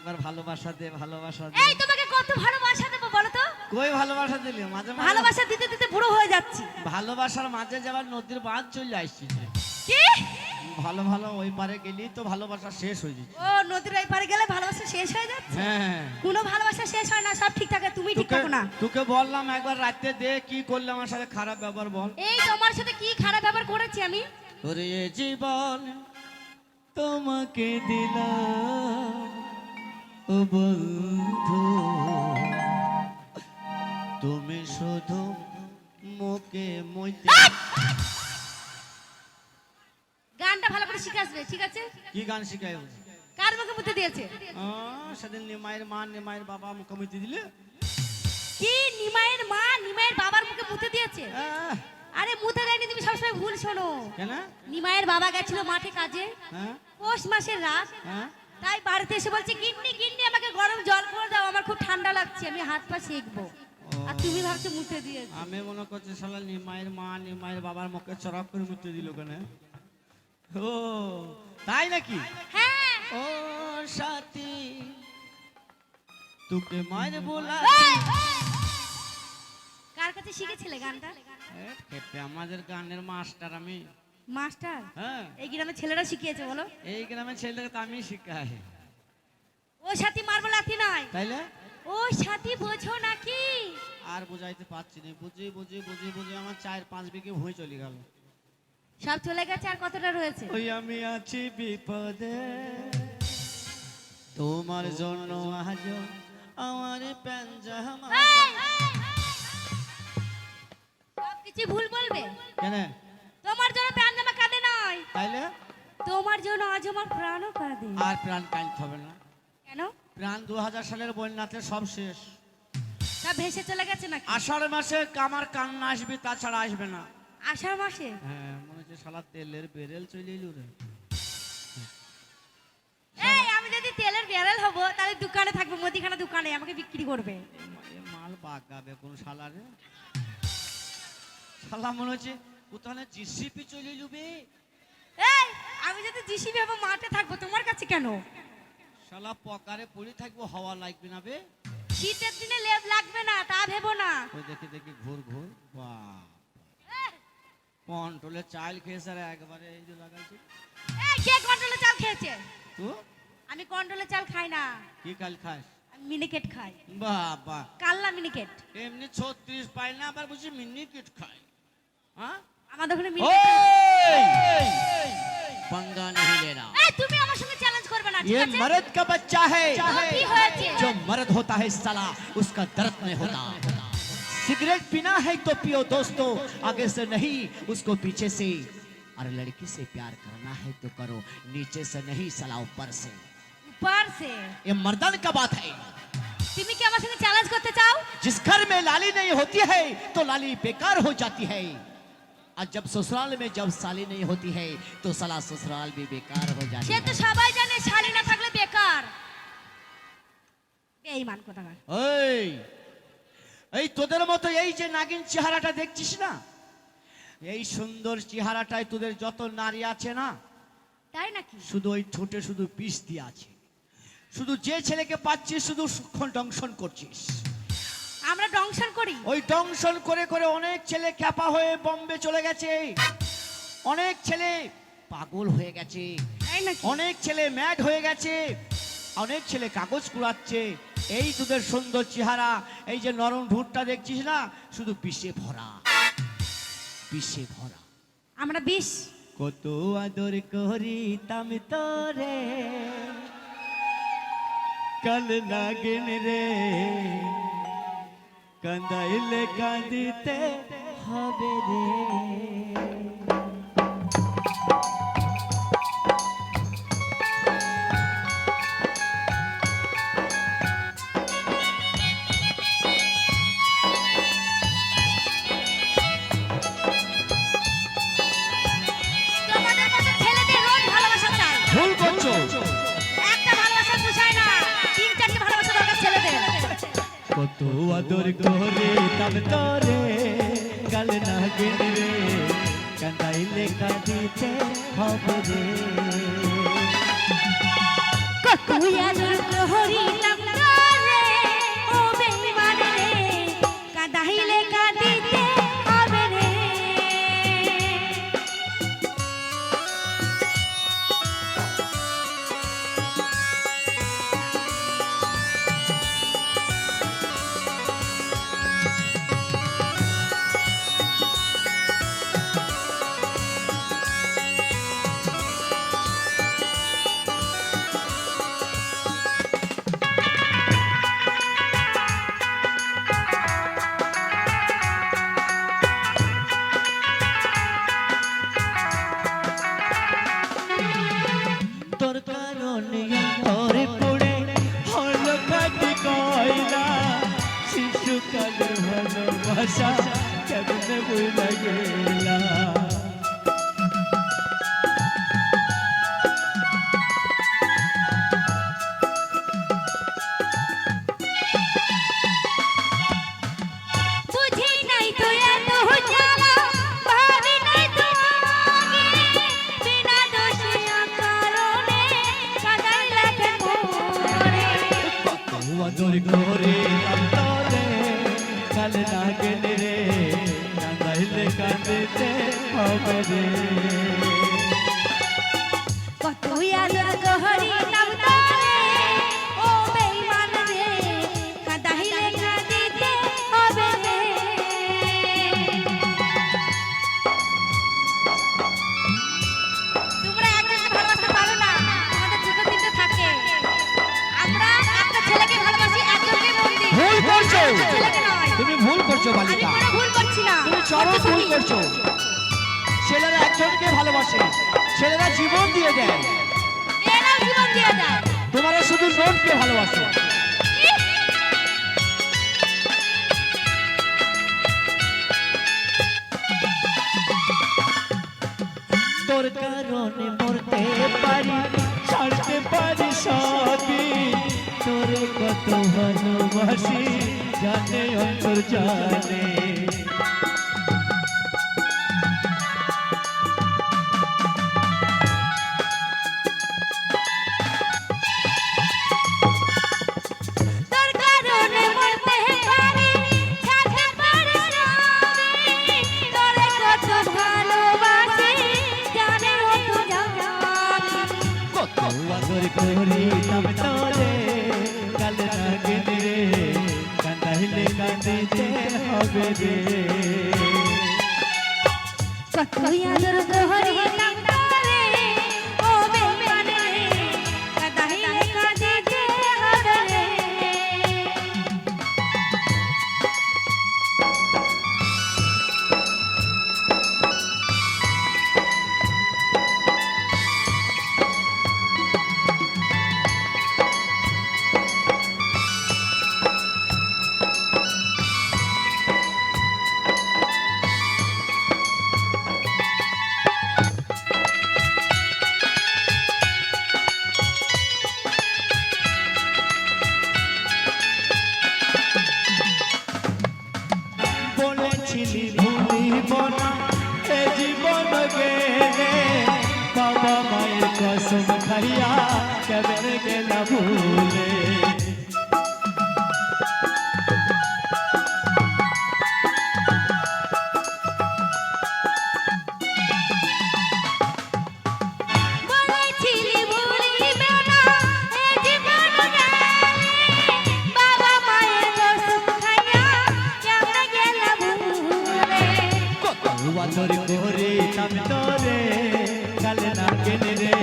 একবার ভালোবাসা দে, ভালোবাসা দে। এই তোমাকে কত ভালোবাসা দেবো বলো তো? কই ভালোবাসা দিলি? মাঝে মাঝে ভালোবাসা দিতে দিতে বুড়ো হয়ে যাচ্ছি। ভালোবাসার মাঝে যাবার নদীর বাঁধ চলে আসছিস। কি? ভালো ভালো ওই পারে গেলি তো ভালোবাসা শেষ হয়ে যাচ্ছে। ও নদীর ওই পারে গেলে ভালোবাসা শেষ হয়ে যাচ্ছে? হ্যাঁ, কোনো ভালোবাসা শেষ হয় না, সব ঠিক থাকে, তুমি ঠিক থাকো না। তোকে বললাম একবার রাতে দে, কি করলে আমার সাথে খারাপ ব্যবহার বল। এই তোমার সাথে কি খারাপ ব্যবহার করেছি আমি? ওরে জীবন তোমাকে দিলাম ও বন্ধু, তুমি শুধু মুখে মইতে। গানটা ভালো করে শিখে আসবে, ঠিক আছে? কি গান শিখাই? কার মুখে মুতে দিয়েছে? সেদিন নিমাইয়ের মা নিমাইয়ের বাবা মুখে মুতে দিলে। কি নিমাইয়ের মা নিমাইয়ের বাবার মুখে মুতে দিয়েছে? আহ, আরে মুতে দেয়নি, তুমি সবসময় ভুল শোনো। কেন? নিমাইয়ের বাবা গেছিল মাঠে কাজে, হ্যাঁ পৌষ মাসের রাত, হ্যাঁ, তাই বাড়িতে এসে বলছে গিন্নি গিন্নি আমাকে গরম জল করে দাও, আমার খুব ঠান্ডা লাগছে, আমি হাত পা সেঁকবো। আর তুমি ভাবছো মুতে দিয়েছে। আমি মনে করছি শালা নিমাইয়ের মা নিমাইয়ের বাবার মুখে চড়াক করে মুতে দিল কেন? ও তাই নাকি? হ্যাঁ। ও সাথী তোকে মায়ের বলা। এই! কার কাছে শিখেছিলে গানটা? আমাদের গানের মাস্টার আমি। মাস্টার? হ্যাঁ, এই গ্রামের ছেলেরা শিখিয়েছে বলো? এই গ্রামের ছেলেকে তো আমি শিখাই। ও সাথী মারবো লাথি নয়, তাইলে ও সাথী বোঝো নাকি? আর বুঝাইতে পারছি না, বুঝি বুঝি বুঝি বুঝি আমার 4-5 বিঘে ভুঁই চলে গেল। সব চলে গেছে, আর কতটা রয়েছে? ওই আমি আছি বিপদে, তোমার জন্য আজ আমার পাঞ্জামা। সব কিছু ভুল বলবে? কেন? তোমার জন্য প্রাণ জামা কাঁদে নয়, তাইলে তোমার জন্য আজ আমার প্রাণও কাঁদে। আর প্রাণ কাঁদতে হবে না। কেন? প্রাণ 2000 সালের বন্যাতে সব শেষ। সব ভেসে চলে গেছে নাকি? আষাঢ় মাসে আমার কান্না আসবে, তাছাড়া আসবে না। আষাঢ় মাসে? হ্যাঁ, মনে হচ্ছে শালা তেলের বেরেল চলে এলো রে। এই আমি যদি তেলের ব্যারেল হব তাহলে দোকানে থাকবো, মুদিখানা দোকানে আমাকে বিক্রি করবে। এ মাল বাগাবে কোন শালা রে? শালা মনে হচ্ছে কোথানে জিসিপি চলে এলো বে। এই আমি যদি জিসিবি হব মাঠে থাকবো, তোমার কাছে কেন? শালা পকারে পড়ে থাকবো, হাওয়া লাগবে না বে। শীতের দিনে লেপ লাগবে না, তা ভেবো না। ওই দেখি দেখি ঘুর ঘুর, বাহ কন্ট্রোলে চাল খেয়ে স্যার একবারে এই যে লাগাইছে। এই কে কন্ট্রোলে চাল খেয়েছে? তো আমি কন্ট্রোলে চাল খাই না, কি কাল খাস? আমি মিনিকেট খাই। বাহ বাহ, কাল্লা মিনিকেট। এমনি 36 পাই না, আবার বুঝি মিনিকেট খায়। হ্যাঁ, আমাদের ওখানে ओए! पंगा नहीं लेना। এই তুমি আমার সঙ্গে চ্যালেঞ্জ করবে না, ঠিক ये আছে? मर्द का बच्चा है, কি হয়েছে? जो मर्द होता है साला उसका दर्द नहीं होता। सिगरेट पीना है तो पियो दोस्तों, आगे से नहीं उसको पीछे से। और लड़की से प्यार करना है तो करो, नीचे से नहीं साला ऊपर से। ऊपर से? ये मर्दन का बात है। তুমি কি আমার সঙ্গে চ্যালেঞ্জ করতে চাও? जिस घर में लाली नहीं होती है तो लाली बेकार हो जाती है, और जब ससुराल में जब साली नहीं होती है तो साला ससुराल भी बेकार हो जाती সে है। তো সবাই জানে শালি না থাকলে বেকার। বেঈমান কোথাকার। এই এই তোদের মতো এই যে নাগিন চেহারাটা দেখছিস না, এই সুন্দর চেহারাটায় তোদের যত নারী আছে না, তাই নাকি? শুধু ওই ঠোঁটে শুধু বিষ দিয়ে আছে। শুধু যে ছেলেকে পাচ্ছিস শুধু সুক্ষণ দংশন করছিস। আমরা ডংশন করি। ওই দংশন করে করে অনেক ছেলে খ্যাপা হয়ে বোম্বে চলে গেছে, অনেক ছেলে পাগল হয়ে গেছে, তাই নাকি? অনেক ছেলে ম্যাড হয়ে গেছে, অনেক ছেলে কাগজ কুড়াচ্ছে। এই তোদের সুন্দর চেহারা, এই যে নরম ঢুঁটটা দেখছিস না, শুধু বিষে ভরা, বিষে ভরা। আমরা বিষ। কত আদর করিতাম তোরে কাল নাগিন রে, কান্দাইলে কাঁদিতে হবে রে। তোমাদের মতো ছেলেদের রোজ ভালোবাসা চাই। ভুল করছো। একটা ভালোবাসা পোষায় না, 3-4টি ভালোবাসা দরকার ছেলেদের। কত আদর করিতাম তোরে কাল নাগিন রে, কান্দাইলে কাঁদিতে হবে রে। কত আদর করি ভুল করছো আমি বালিকা, কোনো ভুল করছি না। তুমি চরম করছো ভুল তুমি। করছো। ছেলেরা একজনকে ভালোবাসে, ছেলেরা জীবন দিয়ে দেয়, মেয়েরাও জীবন দিয়ে দেয়। তোমরা শুধু নোটকে ভালোবাসো। তোর কারণে মরতে পারি, ছাড়তে পারি সবই, তোরে কত ভালোবাসি জানে অন্তর জানে। তোর কারণে মরতে পারি, ছাড়তে পারি সবই, তোরে কত ভালোবাসি, জানে অত জানি। কত আদর করিতাম তোরে, কাল নাগিন রে, কান্দাইলে কান্দিতে হবে রে। কতই আদর করিতাম তোরে, ও বেঈমান রে, কাঁদাইলে কাঁদিতে হবে রে। বলেছিলি ভুলিব না এ জীবন গেলে, বাবা মায়ের কসম খাইয়া কেমন গেলা ভুলে। বলেছিলি ভুলিবে না এ জীবন গেলে, বাবা মায়ের কসম খাইয়া কেমনে গেলা ভুলে। কত আদর করিতাম তোরে, কাল নাগিন রে,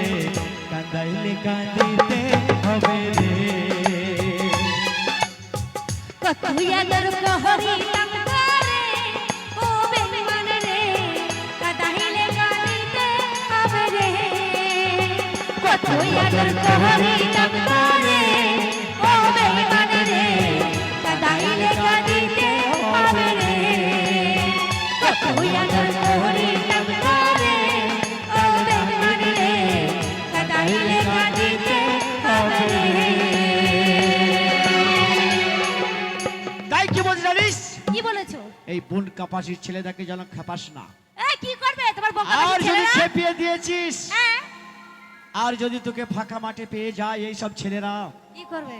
কান্দাইলে কান্দিতে হবে রে। কতই আদর করিতাম তোরে, ও বেঈমান রে, কাঁদাইলে কাঁদিতে হবে রে। কতই আদর করিতাম তোরে, ও বেঈমান রে, কাঁদাইলে কাঁদিতে হবে রে। কতই আদর করিতাম তোরে, ও বেঈমান রে, কাঁদাইলে কাঁদিতে হবে রে। তাই কি বলছি জানিস, কি বলেছো? এই বোন কাপাসির ছেলেটাকে যেন খেপাস না। এই কি করবে তোমার বোকা আর বাচ্চা যদি ছেলেরা? খেপিয়ে দিয়েছিস, হ্যাঁ, আর যদি তোকে ফাঁকা মাঠে পেয়ে যায় এই সব ছেলেরা, কি করবে?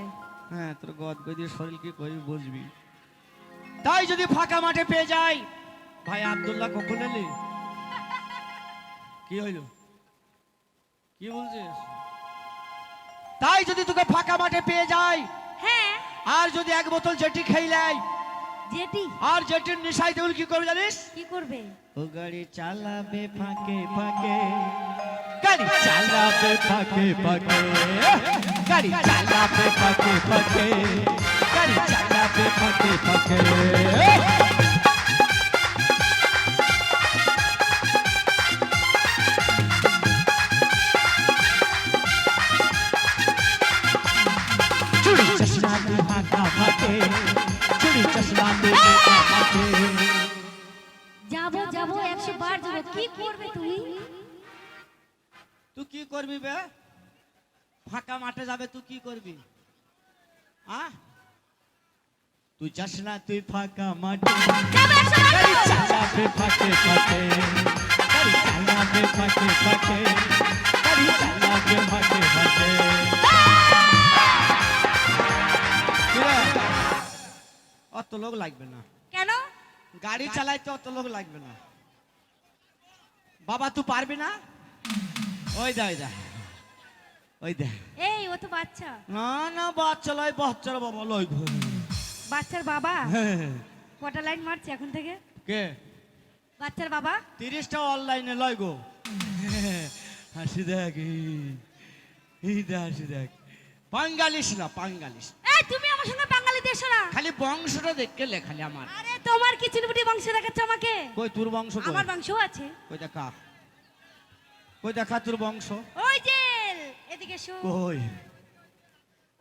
হ্যাঁ তোর গদ গদির শরীর কি করবি বুঝবি। তাই যদি ফাঁকা মাঠে পেয়ে যায়, ভাই আব্দুল্লাহ কখন এলি? কি হইল, কি বলছিস? তাই যদি তোকে ফাঁকা মাঠে পেয়ে যায়, হ্যাঁ, আর যদি এক বোতল জেটি খাইলাই, জেঠি আর জেটির নিশাই দেউল কি করবে জানিস? কি করবে? ও গাড়ি চালাবে ফাঁকে ফাঁকে, গাড়ি চালাবে ফাঁকে ফাঁকে, গাড়ি চালাবে ফাঁকে ফাঁকে, গাড়ি চালাবে ফাঁকে ফাঁকে। চুড়ি চশমা দিয়ে ফাঁকা ফাঁকে, চুড়ি চশমা দিয়ে ফাঁকা ফাঁকে। যাবো যাবো 100 বার যাবো। কি করবে তুমি? তুই কি করবি বে? ফাঁকা মাঠে যাবে তুই কি করবি? তুই যাস না, তুই ফাঁকা মাঠে, গাড়ি চালাবে ফাঁকে ফাঁকে, গাড়ি চালাবে ফাঁকে ফাঁকে, গাড়ি চালাবে ফাঁকে ফাঁকে। অত লোক লাগবে না, কেন? গাড়ি চালাইতে অত লোক লাগবে না। বাবা তুই পারবি না? ওই দা, ওই দা, ওই দা। এই ও তো বাচ্চা। না না বাচ্চা লাই, বাচ্চার বাবা লই। বাচ্চার বাবা কটা লাইন মারছে এখন থেকে? কে? বাচ্চার বাবা 30টা অনলাইনে লয় গো। হাসি দেখ, এই দা হাসি দেখ। পাঙ্গালিস না, পাঙ্গালিস। এই এই তুমি আমার সঙ্গে বাঙালি দেশ না। খালি বংশটা দেখকে লে খালি আমার। আরে তোমার কি চিনবুটি বংশ দেখাচ্ছে আমাকে? কই তোর বংশ কই? আমার বংশও আছে। কই দেখা, কই দেখা তোর বংশ। ওই যে এদিকে এসো। কই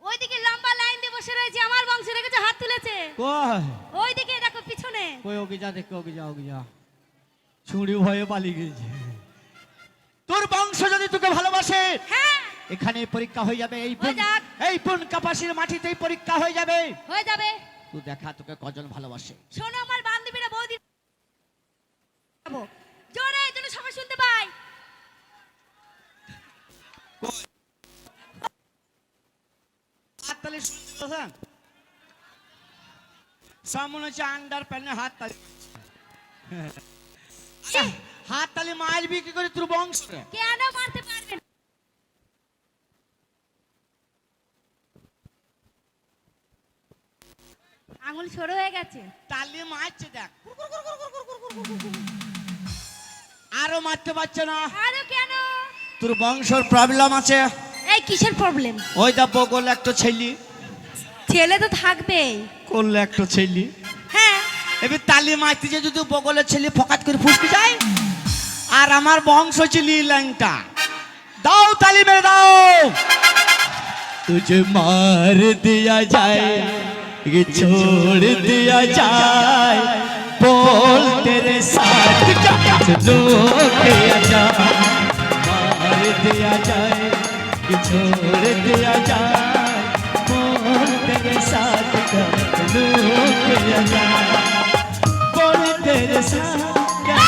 ওইদিকে লম্বা লাইন দিয়ে বসে রয়েছে, আমার বংশ রেখেছে, হাত তুলেছে। কই ওইদিকে দেখো পিছনে। কই ওকে যা দেখো, ওকে যা, ওকে যা। ছুরি ভয়ে পালিয়ে গেছে। তোর বংশ যদি তোকে ভালোবাসে, হ্যাঁ এখানে পরীক্ষা হয়ে যাবে। হয়ে যাক। এই পুন কাপাসির মাটিতেই পরীক্ষা হয়ে যাবে। হয়ে যাবে। তুই দেখা তোকে কজন ভালোবাসে। শোনো আমার বান্ধবীরা বৌদি যাবো। জোরে যেন সবাই শুনতে পায়। হাততালি শুনতে পাচ্ছেন? সামনে হচ্ছে আন্ডার প্যান্টে হাততালি। হাততালি মারবি কি করে তোর বংশ? কেন মারতে পারবে না? আঙুল সরু হয়ে গেছে। তালি মারছে দেখ, আরো মারতে পারছে না। আরে কেন? তোর বংশর প্রবলেম আছে। এই কিসের প্রবলেম? ওই দা বগল একটা ছেলি ছেলে তো থাকবেই। করলে একটা ছেলি। হ্যাঁ এবার তালি মারতে যে যদি বগলের ছেলে ফকাত করে ফুসকে যায়, আর আমার বংশ ছিলি ল্যাংটা। দাও তালি মেরে দাও। तुझे मार दिया जाए ये छोड़ दिया जाए, बोल तेरे साथ क्या किया जाए। मार दिया जाए ये छोड़ दिया जाए, बोल तेरे साथ क्या किया जाए, बोल तेरे साथ क्या